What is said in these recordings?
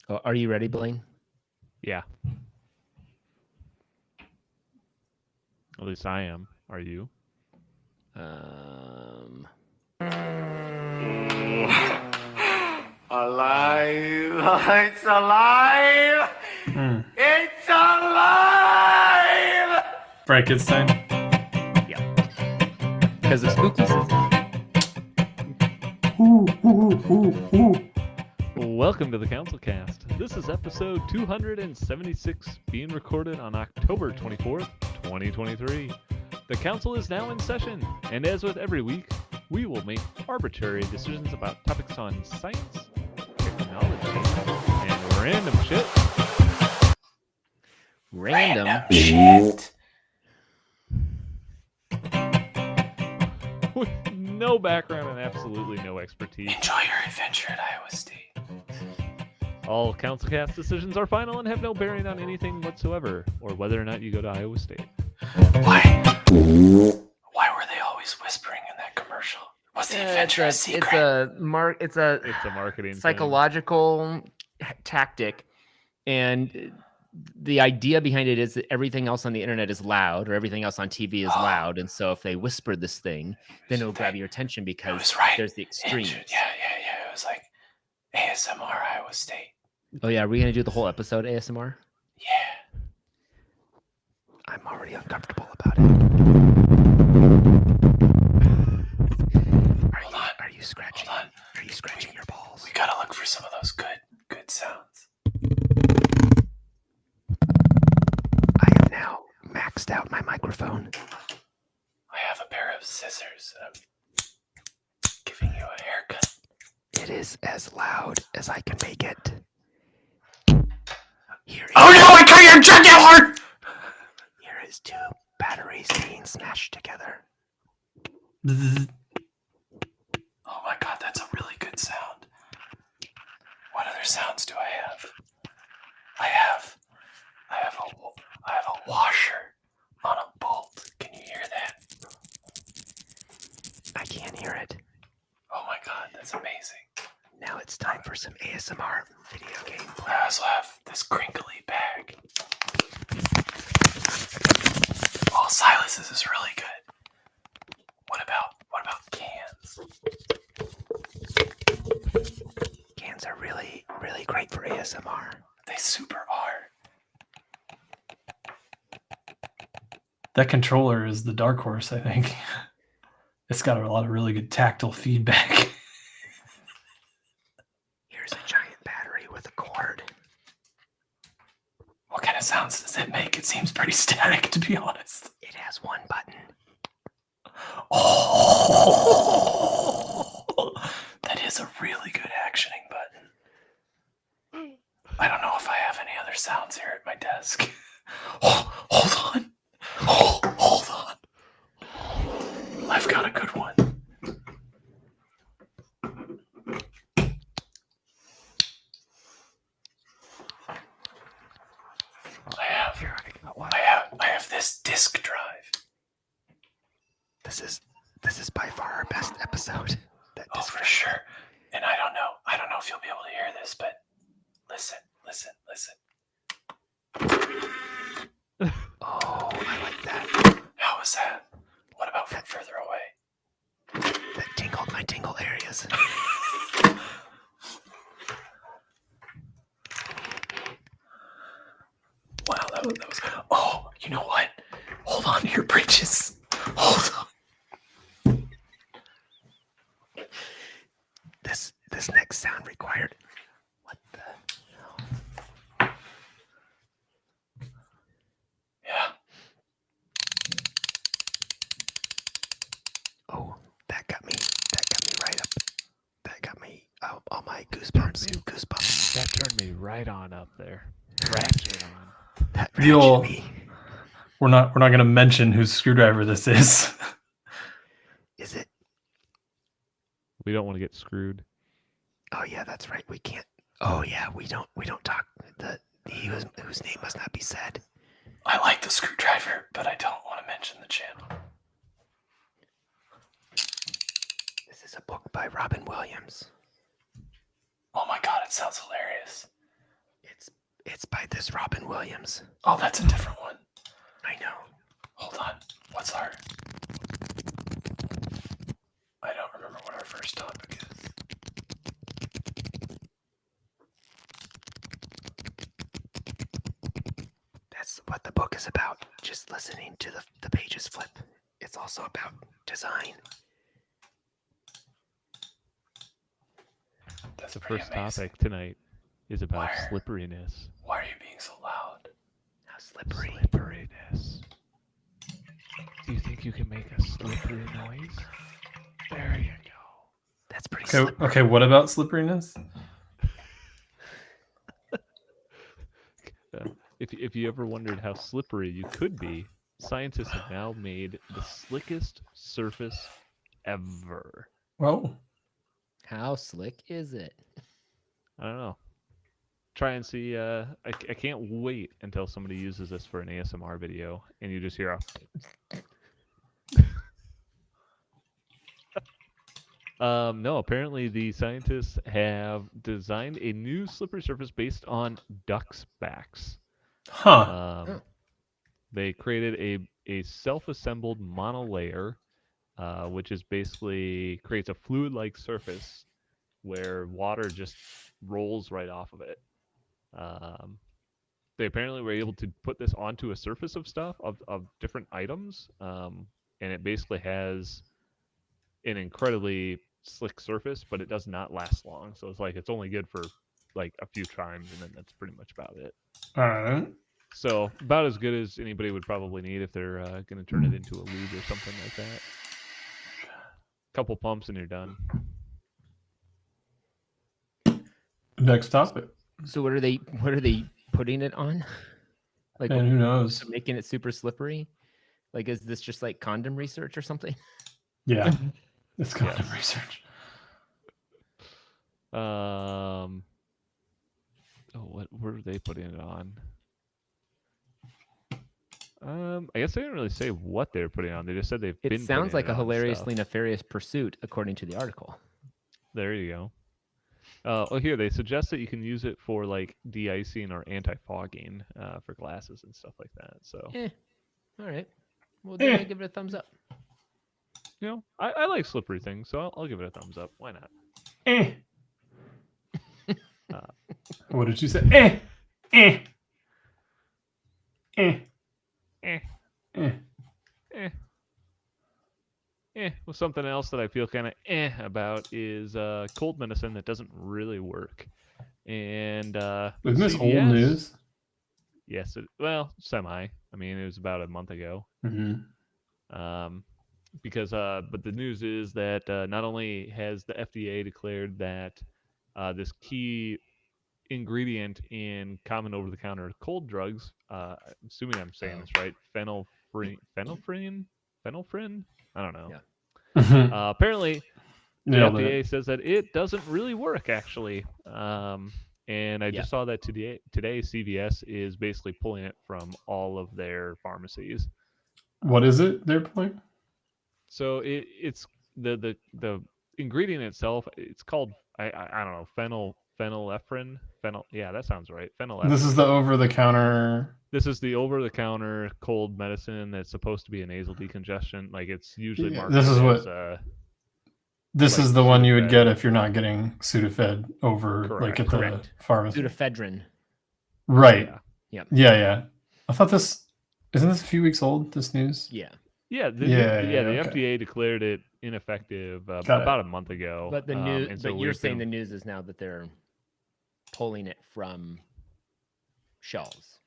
Oh, are you ready, Blaine? Yeah. At least I am. Are you? Alive! It's alive! It's alive! Frankenstein. Yeah. Because of spooky season. Welcome to the CouncilCast. This is episode 276, being recorded on October 24th, 2023. The council is now in session, and as with every week, we will make arbitrary decisions about topics on science, technology, and random shit. Random Shit. With no background and absolutely no expertise. Enjoy your adventure at Iowa State. All CouncilCast decisions are final and have no bearing on anything whatsoever, or whether or not you go to Iowa State. Why were they always whispering in that commercial? Was the adventure a secret? It's a marketing psychological tactic, and the idea behind it is that everything else on the internet is loud, or everything else on TV is loud, and so if they whisper this thing, then it'll grab your attention because there's the extremes. Yeah. It was like ASMR Iowa State. Oh yeah, are we gonna do the whole episode ASMR? Yeah. I'm already uncomfortable about it. Are you scratching? Hold on. Are you scratching your balls? We gotta look for some of those good sounds. I have now maxed out my microphone. I have a pair of scissors. I'm giving you a haircut. It is as loud as I can make it. Oh no! I cut your jugular! Here is two batteries being smashed together. Oh my god, that's a really good sound. What other sounds do I have? I have a washer on a bolt. Can you hear that? I can't hear it. Oh my god, that's amazing. Now it's time for some ASMR video game play. I also have this crinkly bag. Oh, Silas's is really good. What about cans? Cans are really, really great for ASMR. They super are. That controller is the dark horse, I think. It's got a lot of really good tactile feedback. Here's a giant battery with a cord. What kind of sounds does it make? It seems pretty static, to be honest. It has one button. Oh, that is a really good actioning button. I don't know if I have any other sounds here at my desk. Oh, hold on. Hold on. I've got a good one. I have this disk drive. This is by far our best episode. Oh, for sure. And I don't know if you'll be able to hear this, but listen. Oh, I like that. How was that? What about from further away? That tingled my tingle areas. Wow, that was. Oh, you know what? Hold on to your britches. Hold on. This next sound required. What the hell? Yeah. Oh, that got me right up. That got me all my goosebumps. That turned me right on up there. Ratchet on. That The old- ratchet me. We're not going to mention whose screwdriver this is. Is it? We don't want to get screwed. Oh yeah, that's right. We can't. Oh yeah, we don't talk. Whose name must not be said. I like the screwdriver, but I don't want to mention the channel. This is a book by Robin Williams. Oh my god, it sounds hilarious. It's by this Robin Williams. Oh, that's a different one. I know. Hold on. What's our... I don't remember what our first topic is. That's what the book is about. Just listening to the pages flip. It's also about design. That's The pretty first amazing. topic tonight is about Why are- slipperiness. Why are you being so loud? How slippery. Slipperiness. Do you think you can make a slippery noise? There you go. That's pretty Okay, slippery. okay, what about slipperiness? If you ever wondered how slippery you could be, scientists have now made the slickest surface ever. Well, How slick is it? I don't know. Try and see. I can't wait until somebody uses this for an ASMR video and you just hear a. No, apparently the scientists have designed a new slippery surface based on ducks' backs. huh. They created a self-assembled monolayer, which is basically creates a fluid-like surface where water just rolls right off of it. They apparently were able to put this onto a surface of stuff of different items, and it basically has an incredibly slick surface, but it does not last long. So it's like it's only good for like a few times, and then that's pretty much about it. All right. So about as good as anybody would probably need if they're going to turn it into a lube or something like that. Couple pumps and you're done. Next topic. So what are they putting it on? Like And who knows? so making it super slippery? Like is this just like condom research or something? Yeah. It's kind Yes. of research. What were they putting it on? I guess they didn't really say what they were putting it on. They just said they've It been. sounds putting like it a on hilariously stuff. nefarious pursuit, according to the article. There you go. Oh, here they suggest that you can use it for like de-icing or anti-fogging for glasses and stuff like that. So All right. Well, then I give it a thumbs up. you know, I like slippery things, so I'll give it a thumbs up. Why not? What did you say? Eh. Eh. Eh. Well, something else that I feel kind of about is cold medicine that doesn't really work. And Isn't this old CVS news? Yes, well, semi. I mean, it was about a month ago. Mm-hmm. Because but the news is that not only has the FDA declared that this key ingredient in common over-the-counter cold drugs, I'm assuming I'm saying this right, phenelphrin? I don't know. Yeah. Apparently, the Nailed FDA it. says that it doesn't really work, actually. And I just saw that today CVS is basically pulling it from all of their pharmacies. What is it? Their point? So it's the ingredient itself. It's called I don't know, phenylephrine. Yeah, that sounds right. Phenylephrine. This is the over-the-counter. This is the over-the-counter cold medicine that's supposed to be a nasal decongestion. Like it's usually marketed This is what. as This like is the one you would Sudafed. get if you're not getting Sudafed over like at Correct. the pharmacy. Pseudoephedrine. Right. Yeah. Yeah. I thought isn't this a few weeks old? This news. Yeah. Yeah, the okay. FDA declared it ineffective Got about it. a month ago. But the news, and so but you're we've saying been- the news is now that they're pulling it from shelves.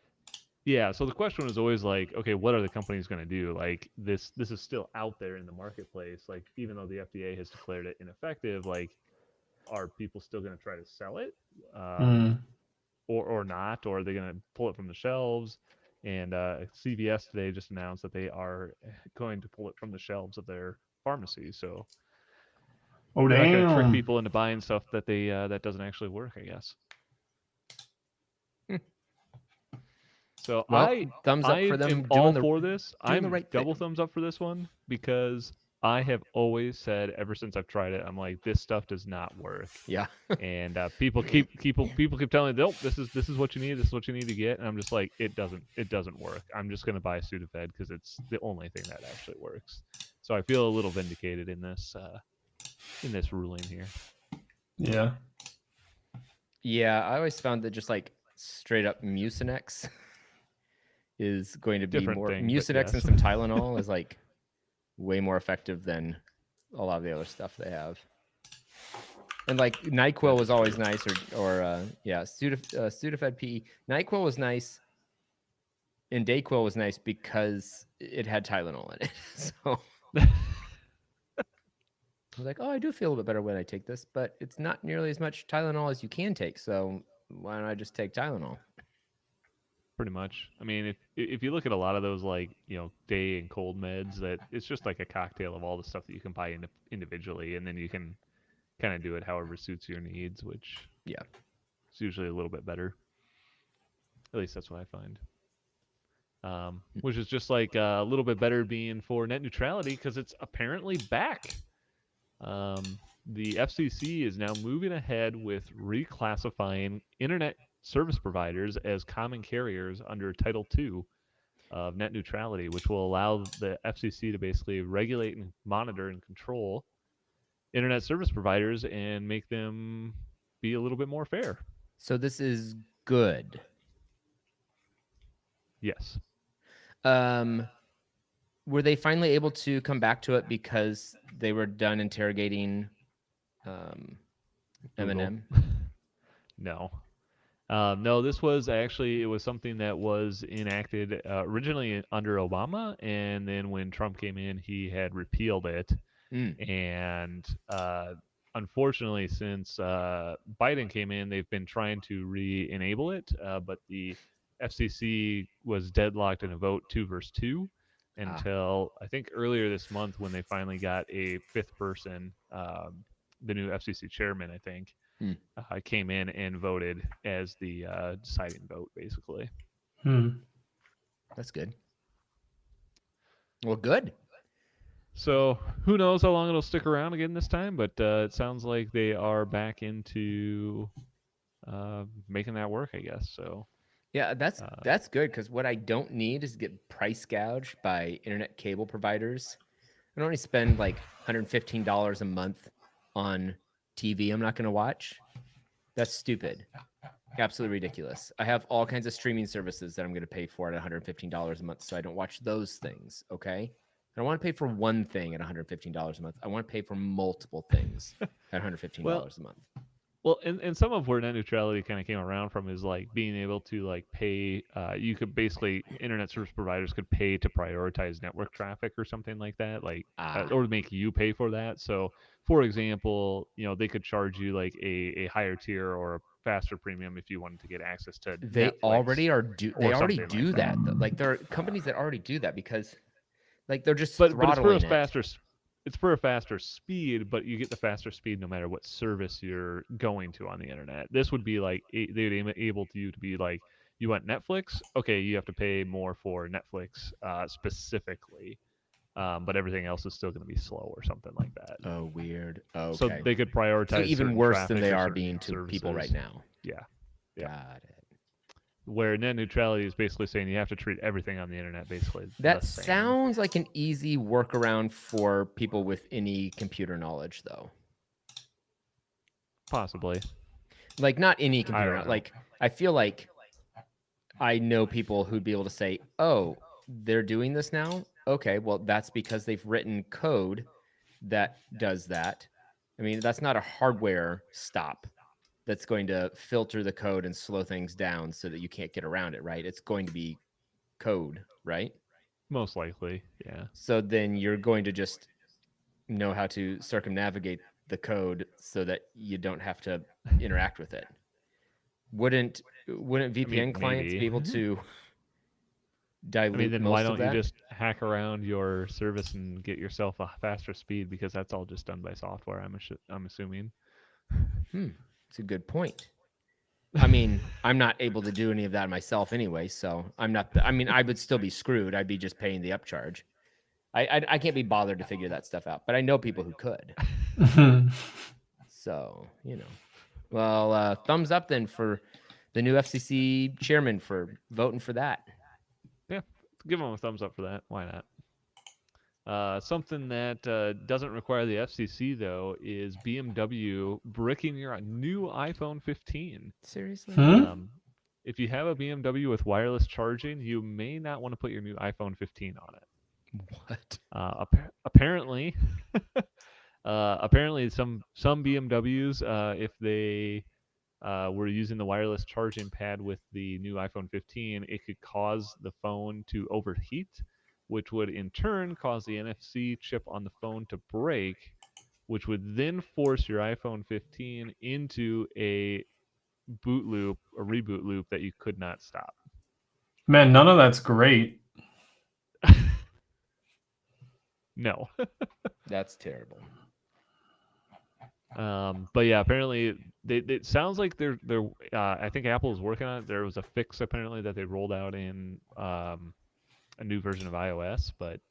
Yeah, so the question was always like, okay, what are the companies going to do? Like this is still out there in the marketplace. Like even though the FDA has declared it ineffective, like are people still going to try to sell it, or not? Or are they going to pull it from the shelves? And CVS today just announced that they are going to pull it from the shelves of their pharmacies. So Oh they're not going to trick damn! people into buying stuff that they that doesn't actually work, I guess. So Well, thumbs up for I them am doing all the for this. doing I'm the right double thing. thumbs up for this one because I have always said ever since I've tried it, I'm like, this stuff does not work. Yeah. And people keep telling me, nope, this is what you need. This is what you need to get. And I'm just like, it doesn't work. I'm just gonna buy Sudafed because it's the only thing that actually works. So I feel a little vindicated in this ruling here. Yeah. Yeah, I always found that just like straight up Mucinex is going to be Different more thing, but Mucinex yes. and some Tylenol is like way more effective than a lot of the other stuff they have. And like NyQuil was always nice, or Sudafed PE. NyQuil was nice, and Dayquil was nice because it had Tylenol in it. So I was like, oh, I do feel a little bit better when I take this, but it's not nearly as much Tylenol as you can take. So why don't I just take Tylenol? Pretty much. I mean, if you look at a lot of those, like, day and cold meds, that it's just like a cocktail of all the stuff that you can buy individually, and then you can kind of do it however suits your needs, which Yeah, is usually a little bit better. At least that's what I find. Which is just like a little bit better being for net neutrality because it's apparently back. The FCC is now moving ahead with reclassifying internet service providers as common carriers under Title II of net neutrality, which will allow the FCC to basically regulate and monitor and control internet service providers and make them be a little bit more fair. so this is good. Yes. Were they finally able to come back to it because they were done interrogating Eminem? No. No, this was actually, it was something that was enacted originally under Obama, and then when Trump came in, he had repealed it. And unfortunately, since Biden came in, they've been trying to re-enable it, but the FCC was deadlocked in a vote 2-2 until I think earlier this month when they finally got a fifth person, the new FCC chairman, I think, came in and voted as the deciding vote, basically. That's good. Well, good. So who knows how long it'll stick around again this time, but it sounds like they are back into making that work, I guess. So Yeah, that's good because what I don't need is to get price gouged by internet cable providers. I don't want to spend like $115 a month on TV I'm not going to watch. That's stupid. Absolutely ridiculous. I have all kinds of streaming services that I'm going to pay for at $115 a month, so I don't watch those things, okay? I don't want to pay for one thing at $115 a month. I want to pay for multiple things at $115 a month. Well, and some of where net neutrality kind of came around from is like being able to like pay. You could basically, internet service providers could pay to prioritize network traffic or something like that, like or make you pay for that. So, for example, they could charge you like a higher tier or a faster premium if you wanted to get access to. They Netflix already are they already like do that. Like there are companies that already do that because like they're just but throttling it's for a faster. It's for a faster speed, but you get the faster speed no matter what service you're going to on the internet. This would be like they would able to be like, you want Netflix? Okay, you have to pay more for Netflix specifically, but everything else is still going to be slow or something like that. Oh, weird. Okay. So they could prioritize. So even worse than they are being to services. people right now. Yeah. Got it. Where net neutrality is basically saying you have to treat everything on the internet basically. That sounds like an easy workaround for people with any computer knowledge, though. Possibly. Like not any computer. Like I feel like I know people who'd be able to say, "Oh, they're doing this now. Okay, well that's because they've written code that does that." I mean, that's not a hardware stop that's going to filter the code and slow things down so that you can't get around it, right? It's going to be code, right? Most likely, yeah. So then you're going to just know how to circumnavigate the code so that you don't have to interact with it. Wouldn't VPN clients be able to dilute then most why of don't that? you just hack around your service and get yourself a faster speed, because that's all just done by software, I'm assuming. It's a good point. I mean, I'm not able to do any of that myself anyway, so I'm not. I mean, I would still be screwed. I'd be just paying the upcharge. I can't be bothered to figure that stuff out, but I know people who could. So, well, thumbs up then for the new FCC chairman for voting for that. Yeah, give them a thumbs up for that. Why not? Something that doesn't require the FCC, though, is BMW bricking your new iPhone 15. Seriously? If you have a BMW with wireless charging, you may not want to put your new iPhone 15 on it. What? Apparently, apparently some BMWs, if they were using the wireless charging pad with the new iPhone 15, it could cause the phone to overheat, which would in turn cause the NFC chip on the phone to break, which would then force your iPhone 15 into a reboot loop that you could not stop. Man, none of that's great. No. That's terrible. But yeah, apparently it sounds like they're I think Apple is working on it. There was a fix apparently that they rolled out in a new version of iOS, but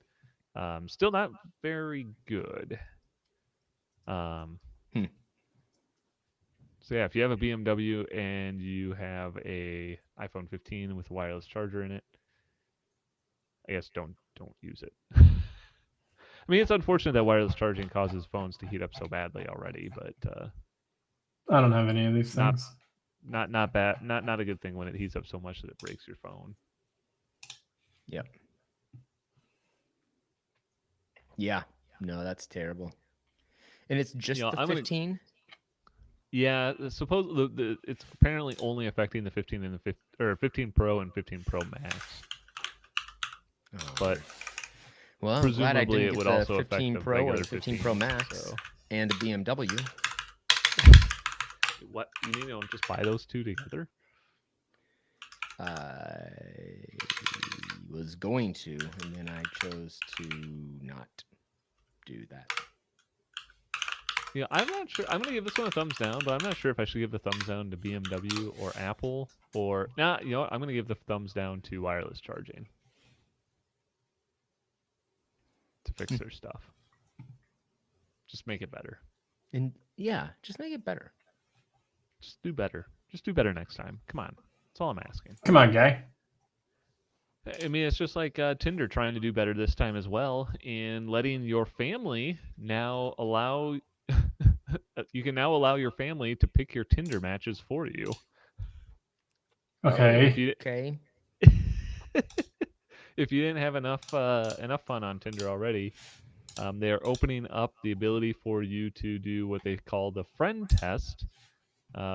still not very good. So yeah, if you have a BMW and you have a iPhone 15 with a wireless charger in it, I guess don't use it. I mean, it's unfortunate that wireless charging causes phones to heat up so badly already, but I don't have any of these things. not bad. Not a good thing when it heats up so much that it breaks your phone. Yep. Yeah. No, that's terrible. And it's just the 15? Yeah, suppose it's apparently only affecting the 15 and the 15 Pro and 15 Pro Max. Oh, but well, I'm glad I presumably didn't it would get the also 15 affect the Pro or regular the 15 15, Pro Max so. and the BMW. What? You mean you don't just buy those two together? I was going to, and then I chose to not do that. Yeah, I'm not sure. I'm going to give this one a thumbs down, but I'm not sure if I should give the thumbs down to BMW or Apple or... Nah, you know what? I'm going to give the thumbs down to wireless charging to fix their stuff. Just make it better. And yeah, just make it better. Just do better. Just do better next time. Come on. That's all I'm asking. Come on, guy. I mean, it's just like Tinder trying to do better this time as well, and letting your family now allow... you can now allow your family to pick your Tinder matches for you. Okay. Okay. If you didn't have enough fun on Tinder already, they are opening up the ability for you to do what they call the friend test,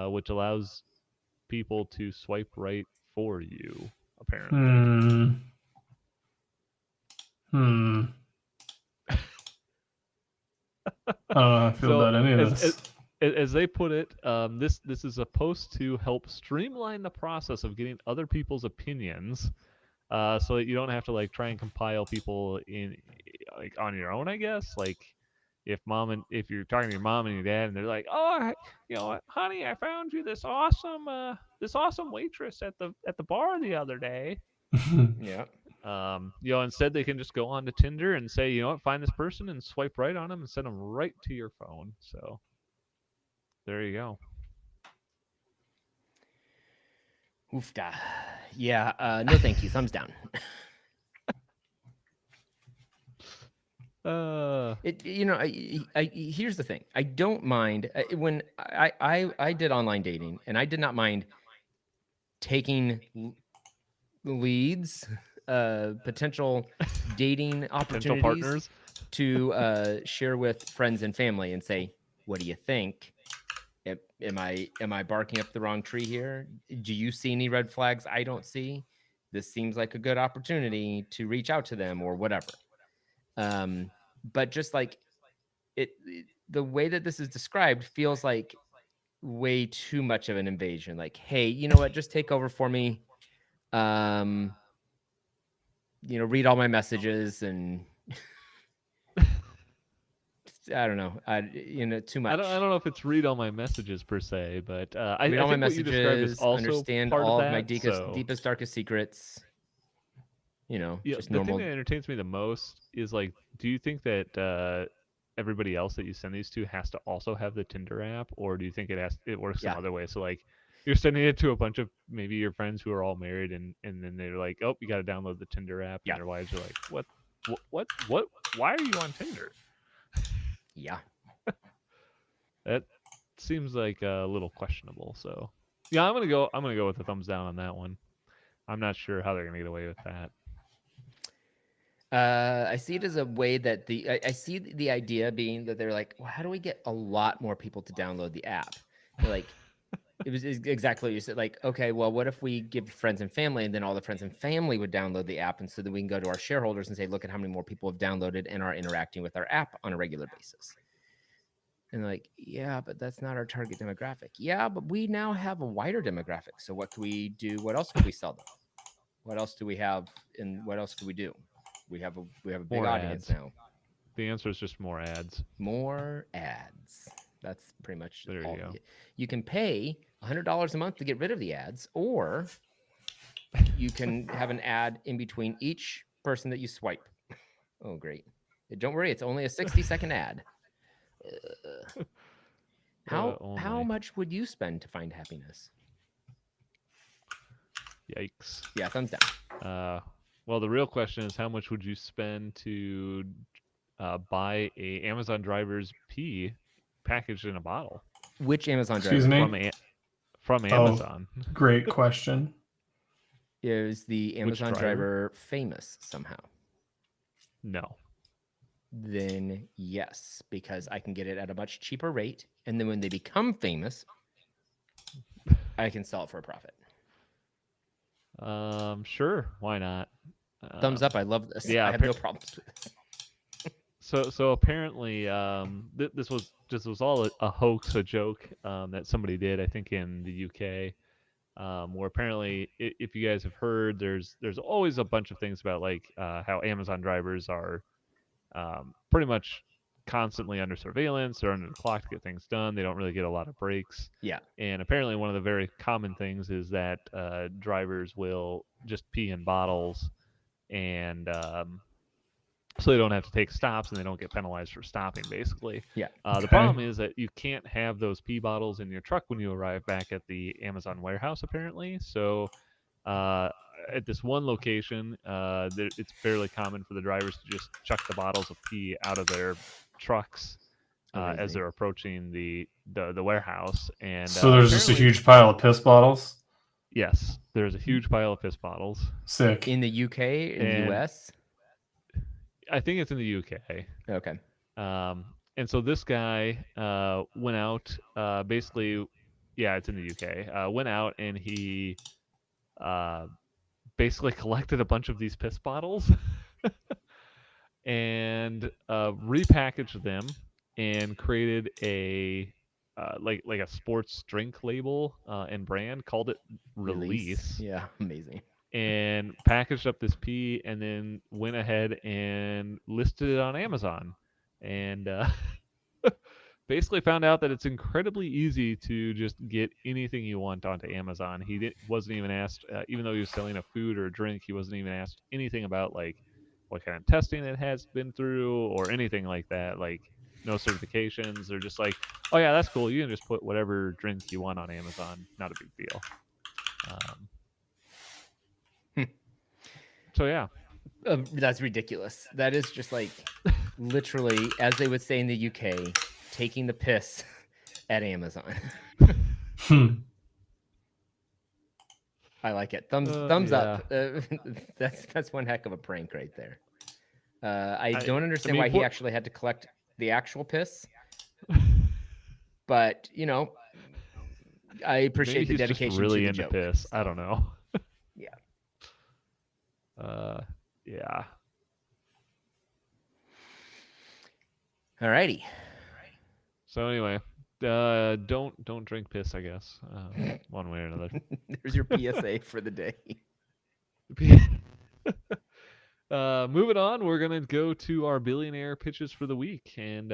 which allows people to swipe right for you, apparently. I don't know how I feel about any of this. As they put it, this is supposed to help streamline the process of getting other people's opinions, so that you don't have to like try and compile people in like on your own. I guess like if you're talking to your mom and your dad, and they're like, "Oh, you know what, honey, I found you this awesome waitress at the bar the other day." Yeah. Instead they can just go on to Tinder and say, you know what, find this person and swipe right on them and send them right to your phone. So there you go. Oofda. Yeah. No, thank you. Thumbs down. Here's the thing. I don't mind when I did online dating, and I did not mind taking leads, potential dating opportunities, partners to share with friends and family and say, what do you think? Am I barking up the wrong tree here? Do you see any red flags I don't see? This seems like a good opportunity to reach out to them or whatever. But just like the way that this is described feels like way too much of an invasion. Like, hey, you know what? Just take over for me. Read all my messages and I don't know. Too much. I don't know if it's read all my messages per se, but I read all think my what you described is messages, also understand part all of of my that, deepest, darkest secrets. Yeah, just the normal. thing that entertains me the most is like, do you think that everybody else that you send these to has to also have the Tinder app, or do you think it works some Yeah. other way? So like, you're sending it to a bunch of maybe your friends who are all married, and then they're like, oh, you got to download the Tinder app, and Yeah. their wives are like, what? Why are you on Tinder? Yeah. That seems like a little questionable. So yeah, I'm gonna go with a thumbs down on that one. I'm not sure how they're gonna get away with that. I see it as a way that I see the idea being that they're like, well, how do we get a lot more people to download the app? They're like, it was exactly what you said. Like, okay, well, what if we give friends and family, and then all the friends and family would download the app, and so that we can go to our shareholders and say, look at how many more people have downloaded and are interacting with our app on a regular basis. And they're like, yeah, but that's not our target demographic. Yeah, but we now have a wider demographic. So what can we do? What else could we sell them? What else do we have? And what else could we do? We have a big More audience ads. now. The answer is just more ads. More ads. That's pretty much There all. you go. You can pay $100 a month to get rid of the ads, or you can have an ad in between each person that you swipe. Oh, great. Don't worry, it's only a 60-second ad. How Only. much would you spend to find happiness? Yikes. Yeah, thumbs down. Well, the real question is, how much would you spend to buy a Amazon driver's pee packaged in a bottle Which Amazon Excuse driver? me. from Amazon? Great question. Is the Amazon driver? driver famous somehow? No. Then yes, because I can get it at a much cheaper rate, and then when they become famous, I can sell it for a profit. Sure. Why not? Thumbs up. I love this. yeah, I have no problems with this. So apparently, this was all a hoax, a joke that somebody did, I think, in the UK. Where apparently, if you guys have heard, there's always a bunch of things about like how Amazon drivers are pretty much constantly under surveillance. They're under the clock to get things done. They don't really get a lot of breaks. Yeah. And apparently, one of the very common things is that drivers will just pee in bottles, and so they don't have to take stops and they don't get penalized for stopping, basically. Yeah. The problem is that you can't have those pee bottles in your truck when you arrive back at the Amazon warehouse, apparently. So at this one location, it's fairly common for the drivers to just chuck the bottles of pee out of their trucks as they're approaching the warehouse. And So there's just a huge pile of piss bottles. Yes, there's a huge pile of piss bottles. Sick. In the UK, in the US? I think it's in the UK. Okay. And so this guy went out, basically, yeah, it's in the UK. Went out and he basically collected a bunch of these piss bottles and repackaged them and created a like a sports drink label and brand, called it Release. Yeah, amazing. And packaged up this pee and then went ahead and listed it on Amazon. And basically found out that it's incredibly easy to just get anything you want onto Amazon. He wasn't even asked, even though he was selling a food or a drink, he wasn't even asked anything about like what kind of testing it has been through or anything like that. Like no certifications. They're just like, oh yeah, that's cool. You can just put whatever drink you want on Amazon. Not a big deal. So yeah. That's ridiculous. That is just like literally, as they would say in the UK, taking the piss at Amazon. I like it. Thumbs up. That's one heck of a prank right there. I don't understand why he actually had to collect the actual piss, but you know, I appreciate the dedication. Just really to the into joke. piss. I don't know. Yeah. Yeah. Alrighty. So anyway, don't drink piss, I guess, one way or another. There's your PSA for the day. Moving on, we're gonna go to our billionaire pitches for the week, and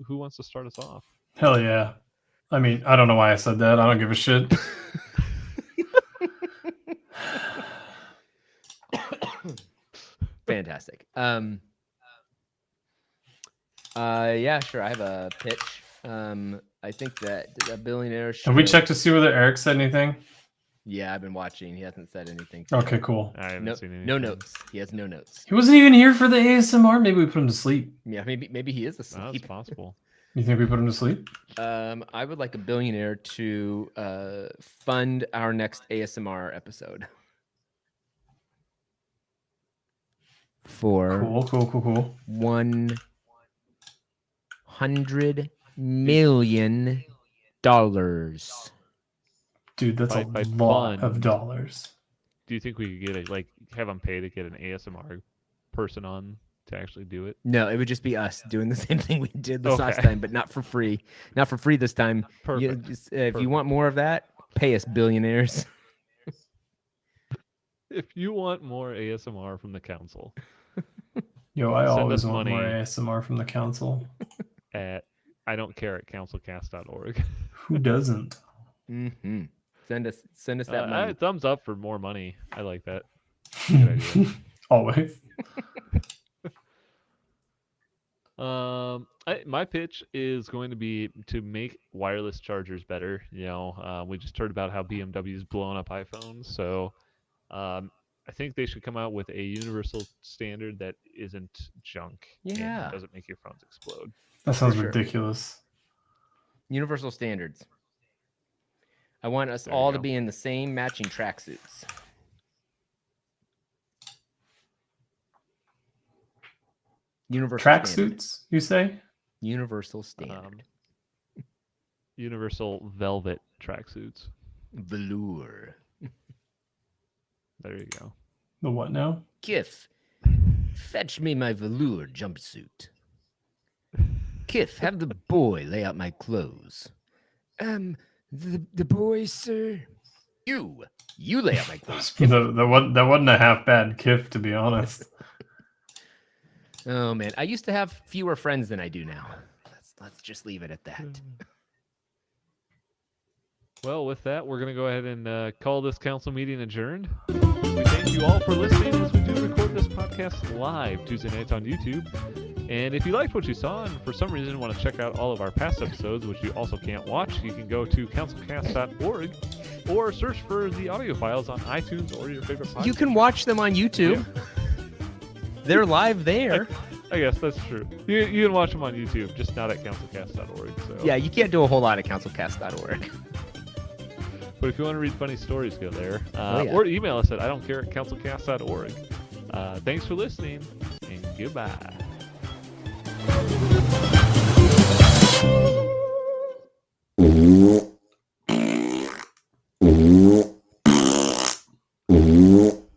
who wants to start us off? Hell yeah! I mean, I don't know why I said that. I don't give a shit. fantastic. Yeah, sure. I have a pitch. I think that a billionaire should... Have we checked to see whether Eric said anything? Yeah, I've been watching. He hasn't said anything. Okay, cool. I haven't No, seen anything. no notes. He has no notes. He wasn't even here for the ASMR. Maybe we put him to sleep. Yeah, maybe he is Oh, it's asleep. possible. You think we put him to sleep? I would like a billionaire to fund our next ASMR episode. For Cool. $100 million. Dude, that's a By lot of fund. dollars. Do you think we could get have them pay to get an ASMR person on to actually do it? No, it would just be us doing the same thing we did this last Okay. time, but not for free. Not for free this time. Perfect. If you want more of that, pay us, billionaires. If you want more ASMR from the council, Yo, I Send always us want more money. ASMR from the council. at I don't care at councilcast.org. Who doesn't? Mm-hmm. Send us that money. Thumbs up for more money. I like that. Good idea. Always. My pitch is going to be to make wireless chargers better. You know, we just heard about how BMW is blowing up iPhones, so I think they should come out with a universal standard that isn't junk Yeah. and doesn't make your phones explode. That sounds sure. ridiculous. Universal standards. I want us There you all to go. be in the same matching tracksuits. Universal standard. Tracksuits, you say? Universal standard. Universal velvet tracksuits. Velour. There you go. The what now? Kif, fetch me my velour jumpsuit. Kif, have the boy lay out my clothes. The boy, sir. You lay out my clothes. Kif. that wasn't a half bad kiff, to be honest. Oh man, I used to have fewer friends than I do now. Let's just leave it at that. Well, with that, we're going to go ahead and call this council meeting adjourned. We thank you all for listening as we do record this podcast live Tuesday nights on YouTube. And if you liked what you saw and for some reason want to check out all of our past episodes, which you also can't watch, you can go to councilcast.org or search for the audio files on iTunes or your favorite podcast. You can watch them on YouTube. They're live there. I guess that's true. You can watch them on YouTube, just not at councilcast.org. So. Yeah, you can't do a whole lot at councilcast.org. But if you want to read funny stories, go there. Yeah. Or email us at idon'tcare@councilcast.org. Thanks for listening, and goodbye. Mm-hmm.